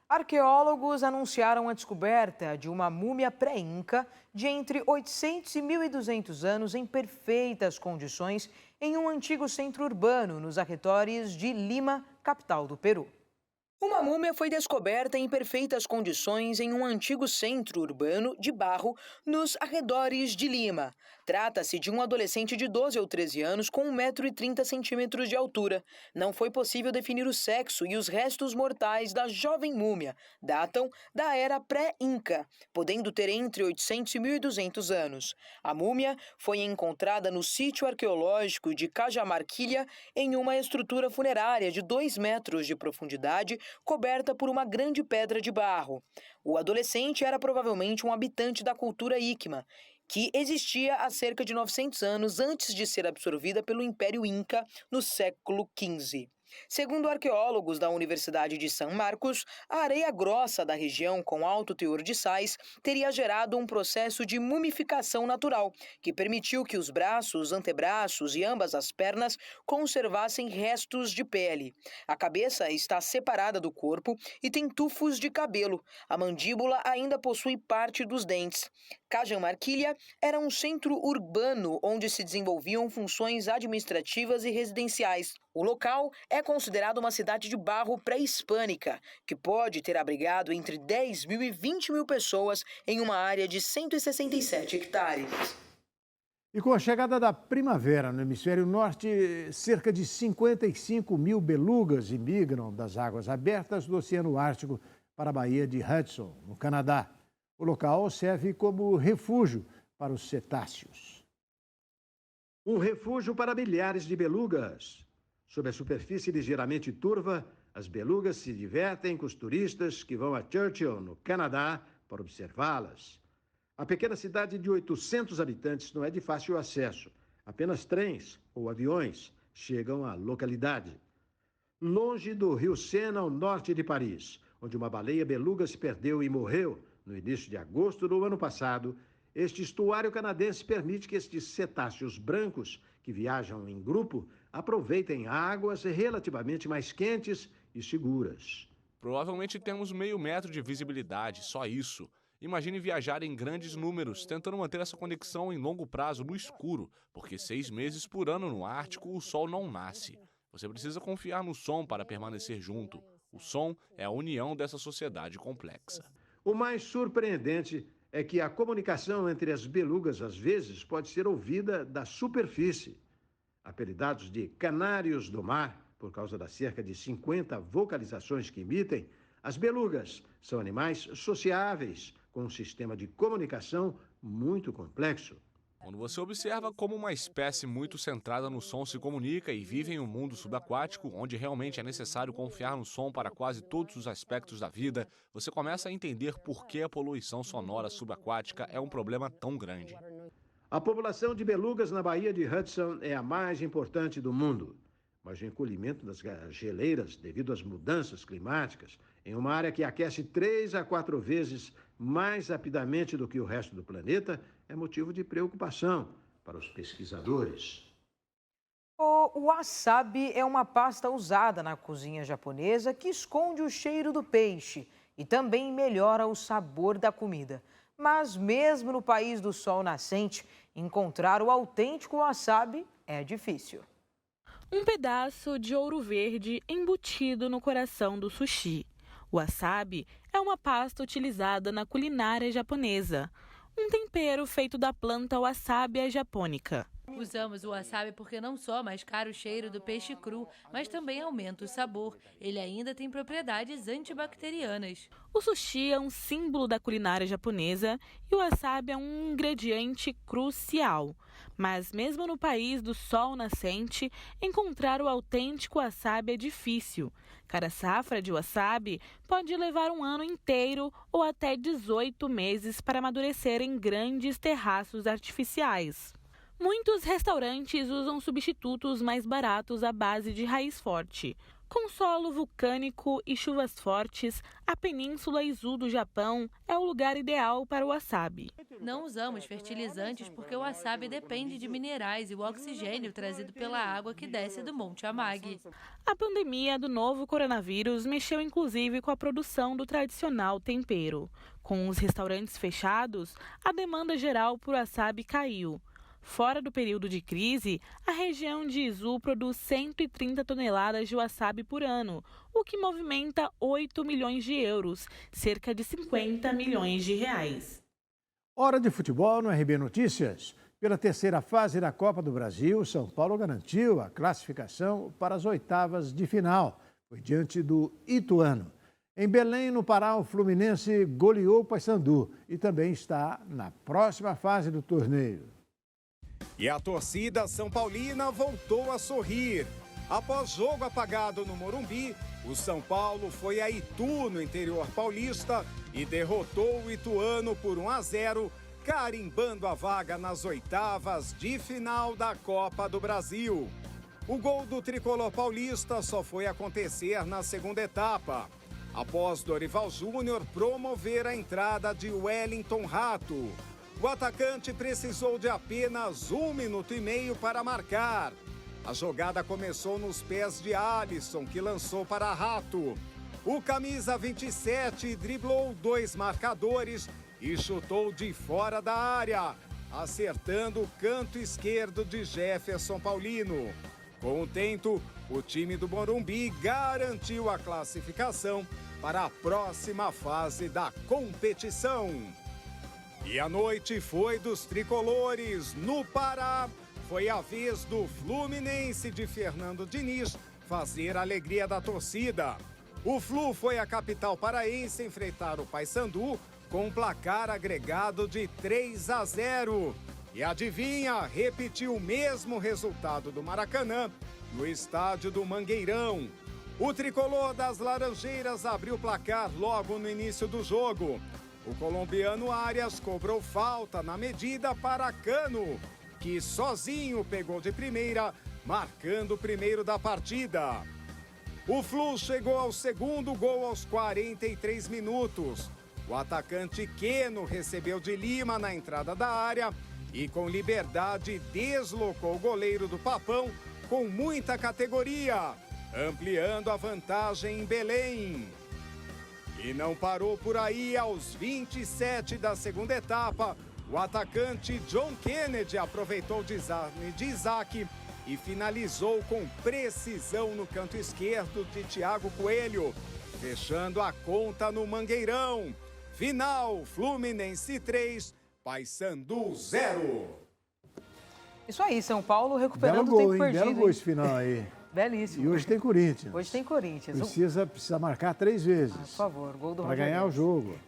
Arqueólogos anunciaram a descoberta de uma múmia pré-inca de entre 800 e 1.200 anos em perfeitas condições em um antigo centro urbano nos arredores de Lima, capital do Peru. Uma múmia foi descoberta em perfeitas condições em um antigo centro urbano de barro nos arredores de Lima. Trata-se de um adolescente de 12 ou 13 anos com 1,30 m de altura. Não foi possível definir o sexo e os restos mortais da jovem múmia datam da era pré-inca, podendo ter entre 800 e 1.200 anos. A múmia foi encontrada no sítio arqueológico de Cajamarquilha em uma estrutura funerária de 2 metros de profundidade, coberta por uma grande pedra de barro. O adolescente era provavelmente um habitante da cultura Iqma, que existia há cerca de 900 anos antes de ser absorvida pelo Império Inca no século XV. Segundo arqueólogos da Universidade de São Marcos, a areia grossa da região com alto teor de sais teria gerado um processo de mumificação natural, que permitiu que os braços, antebraços e ambas as pernas conservassem restos de pele. A cabeça está separada do corpo e tem tufos de cabelo. A mandíbula ainda possui parte dos dentes. Cajamarquilha era um centro urbano onde se desenvolviam funções administrativas e residenciais. O local é considerado uma cidade de barro pré-hispânica, que pode ter abrigado entre 10 mil e 20 mil pessoas em uma área de 167 hectares. E com a chegada da primavera no hemisfério norte, cerca de 55 mil belugas imigram das águas abertas do Oceano Ártico para a Baía de Hudson, no Canadá. O local serve como refúgio para os cetáceos. Um refúgio para milhares de belugas. Sob a superfície ligeiramente turva, as belugas se divertem com os turistas que vão a Churchill, no Canadá, para observá-las. A pequena cidade de 800 habitantes não é de fácil acesso. Apenas trens ou aviões chegam à localidade. Longe do rio Sena, ao norte de Paris, onde uma baleia beluga se perdeu e morreu no início de agosto do ano passado, este estuário canadense permite que estes cetáceos brancos, que viajam em grupo, aproveitem águas relativamente mais quentes e seguras. Provavelmente temos meio metro de visibilidade, só isso. Imagine viajar em grandes números, tentando manter essa conexão em longo prazo no escuro, porque 6 meses por ano no Ártico o sol não nasce. Você precisa confiar no som para permanecer junto. O som é a união dessa sociedade complexa. O mais surpreendente é que a comunicação entre as belugas, às vezes, pode ser ouvida da superfície. Apelidados de canários do mar, por causa das cerca de 50 vocalizações que emitem, as belugas são animais sociáveis, com um sistema de comunicação muito complexo. Quando você observa como uma espécie muito centrada no som se comunica e vive em um mundo subaquático, onde realmente é necessário confiar no som para quase todos os aspectos da vida, você começa a entender por que a poluição sonora subaquática é um problema tão grande. A população de belugas na Baía de Hudson é a mais importante do mundo. Mas o encolhimento das geleiras, devido às mudanças climáticas, em uma área que aquece 3 a 4 vezes mais rapidamente do que o resto do planeta, é motivo de preocupação para os pesquisadores. O wasabi é uma pasta usada na cozinha japonesa que esconde o cheiro do peixe e também melhora o sabor da comida. Mas mesmo no país do sol nascente, encontrar o autêntico wasabi é difícil. Um pedaço de ouro verde embutido no coração do sushi. O wasabi é uma pasta utilizada na culinária japonesa. Um tempero feito da planta Wasabi japonica. Usamos o wasabi porque não só mascara o cheiro do peixe cru, mas também aumenta o sabor. Ele ainda tem propriedades antibacterianas. O sushi é um símbolo da culinária japonesa e o wasabi é um ingrediente crucial. Mas mesmo no país do sol nascente, encontrar o autêntico wasabi é difícil. Cada safra de wasabi pode levar um ano inteiro ou até 18 meses para amadurecer em grandes terraços artificiais. Muitos restaurantes usam substitutos mais baratos à base de raiz forte. Com solo vulcânico e chuvas fortes, a Península Izu do Japão é o lugar ideal para o wasabi. Não usamos fertilizantes porque o wasabi depende de minerais e o oxigênio trazido pela água que desce do Monte Amagi. A pandemia do novo coronavírus mexeu inclusive com a produção do tradicional tempero. Com os restaurantes fechados, a demanda geral por wasabi caiu. Fora do período de crise, a região de Izu produz 130 toneladas de wasabi por ano, o que movimenta 8 milhões de euros, cerca de 50 milhões de reais. Hora de futebol no RB Notícias. Pela terceira fase da Copa do Brasil, São Paulo garantiu a classificação para as oitavas de final. Foi diante do Ituano. Em Belém, no Pará, o Fluminense goleou o Paysandu e também está na próxima fase do torneio. E a torcida São Paulina voltou a sorrir. Após jogo apagado no Morumbi, o São Paulo foi a Itu, no interior paulista, e derrotou o Ituano por 1-0, carimbando a vaga nas oitavas de final da Copa do Brasil. O gol do tricolor paulista só foi acontecer na segunda etapa, após Dorival Júnior promover a entrada de Wellington Rato. O atacante precisou de apenas 1 minuto e meio para marcar. A jogada começou nos pés de Alisson, que lançou para Rato. O camisa 27 driblou 2 marcadores e chutou de fora da área, acertando o canto esquerdo de Jefferson Paulino. Com o tento, o time do Morumbi garantiu a classificação para a próxima fase da competição. E a noite foi dos tricolores. No Pará, foi a vez do Fluminense de Fernando Diniz fazer a alegria da torcida. O Flu foi à capital paraense enfrentar o Paysandu com um placar agregado de 3-0. E adivinha, repetiu o mesmo resultado do Maracanã no estádio do Mangueirão. O tricolor das Laranjeiras abriu o placar logo no início do jogo. O colombiano Arias cobrou falta na medida para Cano, que sozinho pegou de primeira, marcando o primeiro da partida. O Flu chegou ao segundo gol aos 43 minutos. O atacante Queno recebeu de Lima na entrada da área e com liberdade deslocou o goleiro do Papão com muita categoria, ampliando a vantagem em Belém. E não parou por aí. Aos 27 da segunda etapa, o atacante John Kennedy aproveitou o desarme de Isaac e finalizou com precisão no canto esquerdo de Thiago Coelho, fechando a conta no Mangueirão. Final, Fluminense 3, Paysandu 0. Isso aí, São Paulo recuperando o Belo tempo gol, hein? perdido. Belo gol esse final aí. Belíssimo. E hoje tem Corinthians. Hoje tem Corinthians. Precisa marcar 3 vezes. Por favor, gol do Para Roger ganhar o Guedes. jogo.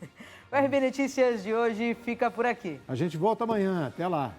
O RB Notícias de hoje fica por aqui. A gente volta amanhã. Até lá.